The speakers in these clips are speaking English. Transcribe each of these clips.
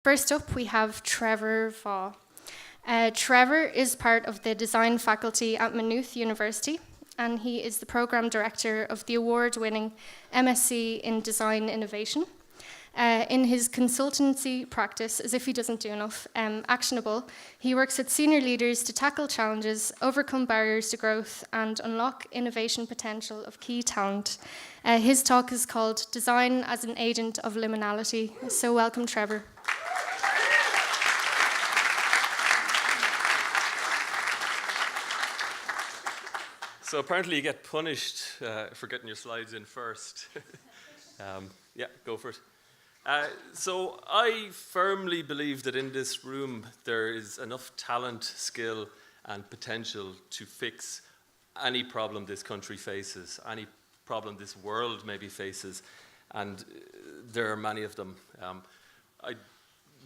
First up, we have Trevor Vaugh. Trevor is part of the design faculty at Maynooth University, and he is the program director of the award-winning MSc in Design Innovation. In his consultancy practice, as if he doesn't do enough, actionable, he works with senior leaders to tackle challenges, overcome barriers to growth, and unlock innovation potential of key talent. His talk is called Design as an Agent of Liminality. So welcome, Trevor. So apparently you get punished for getting your slides in first. Yeah, go for it. So I firmly believe that in this room there is enough talent, skill, and potential to fix any problem this country faces, any problem this world maybe faces, and there are many of them.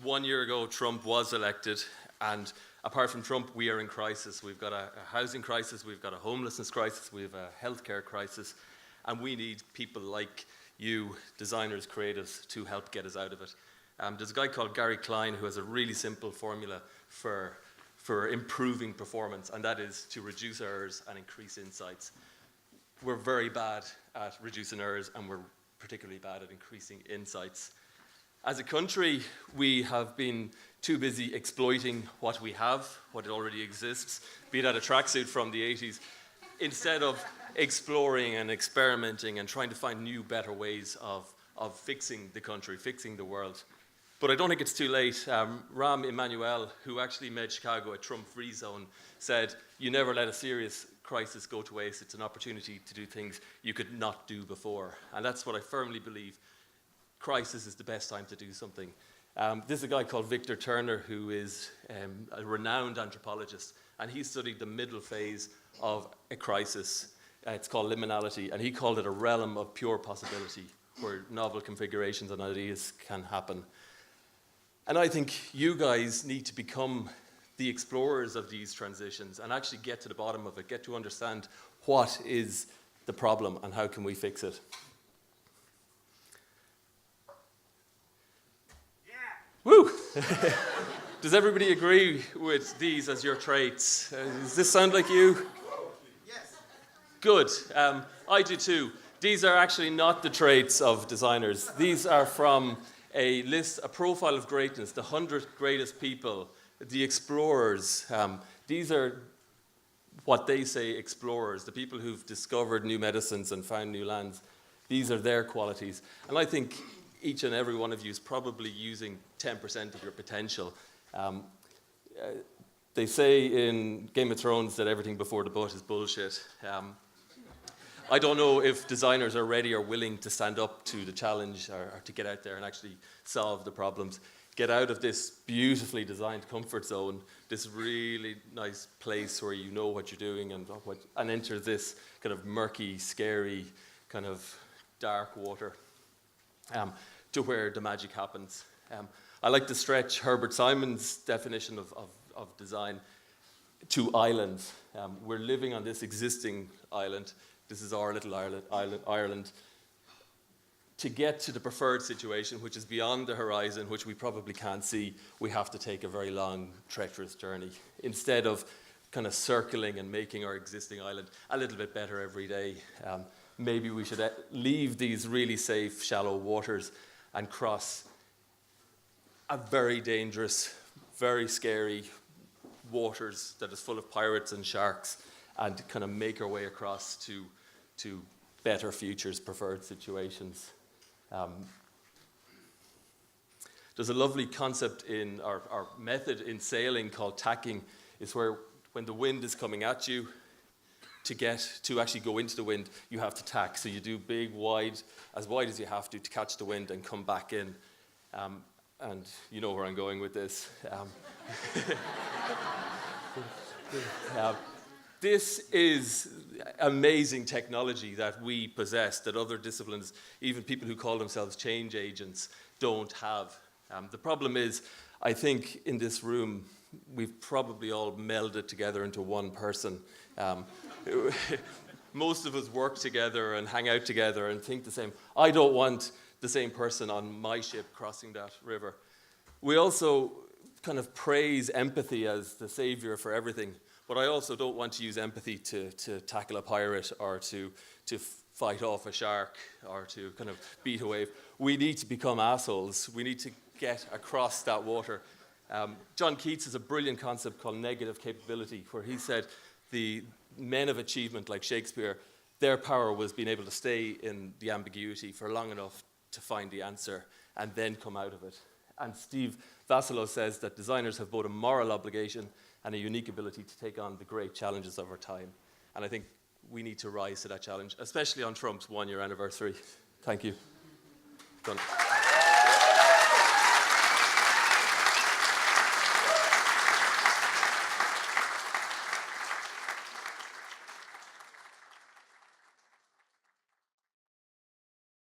1 year ago, Trump was elected, and apart from Trump, we are in crisis. We've got a housing crisis, we've got a homelessness crisis, we have a healthcare crisis, and we need people like you, designers, creatives, to help get us out of it. There's a guy called Gary Klein who has a really simple formula for improving performance, and that is to reduce errors and increase insights. We're very bad at reducing errors, and we're particularly bad at increasing insights. As a country, we have been too busy exploiting what we have, what already exists, be that a tracksuit from the 80s, instead of exploring and experimenting and trying to find new, better ways of fixing the country, fixing the world. But I don't think it's too late. Rahm Emanuel, who actually made Chicago a Trump-free zone, said, "You never let a serious crisis go to waste. It's an opportunity to do things you could not do before." And that's what I firmly believe. Crisis is the best time to do something. There's a guy called Victor Turner who is a renowned anthropologist, and he studied the middle phase of a crisis. It's called liminality, and he called it a realm of pure possibility where novel configurations and ideas can happen. And I think you guys need to become the explorers of these transitions and actually get to the bottom of it, get to understand what is the problem and how can we fix it. Woo! Does everybody agree with these as your traits? Does this sound like you? Yes. Good. I do too. These are actually not the traits of designers. These are from a list, a profile of greatness, the 100 greatest people, the explorers. These are what they say explorers, the people who've discovered new medicines and found new lands. These are their qualities. And I think each and every one of you is probably using 10% of your potential. They say in Game of Thrones that everything before the butt is bullshit. I don't know if designers are ready or willing to stand up to the challenge or to get out there and actually solve the problems. Get out of this beautifully designed comfort zone, this really nice place where you know what you're doing and enter this kind of murky, scary, kind of dark water. To where the magic happens. I like to stretch Herbert Simon's definition of design to islands. We're living on this existing island. This is our little Ireland. To get to the preferred situation, which is beyond the horizon, which we probably can't see, we have to take a very long, treacherous journey. Instead of kind of circling and making our existing island a little bit better every day, maybe we should leave these really safe, shallow waters and cross a very dangerous, very scary waters that is full of pirates and sharks and kind of make our way across to better futures, preferred situations. There's a lovely concept in our method in sailing called tacking. It's where when the wind is coming at you, to actually go into the wind, you have to tack. So you do big, wide as you have to catch the wind and come back in. And you know where I'm going with this. This is amazing technology that we possess, that other disciplines, even people who call themselves change agents, don't have. The problem is, I think in this room, we've probably all melded together into one person. Most of us work together and hang out together and think the same. I don't want the same person on my ship crossing that river. We also kind of praise empathy as the savior for everything, but I also don't want to use empathy to tackle a pirate or to fight off a shark or to kind of beat a wave. We need to become assholes. We need to get across that water. John Keats has a brilliant concept called negative capability, where he said the men of achievement like Shakespeare, their power was being able to stay in the ambiguity for long enough to find the answer and then come out of it. And Steve Vassalo says that designers have both a moral obligation and a unique ability to take on the great challenges of our time. And I think we need to rise to that challenge, especially on Trump's 1-year anniversary. Thank you. Done.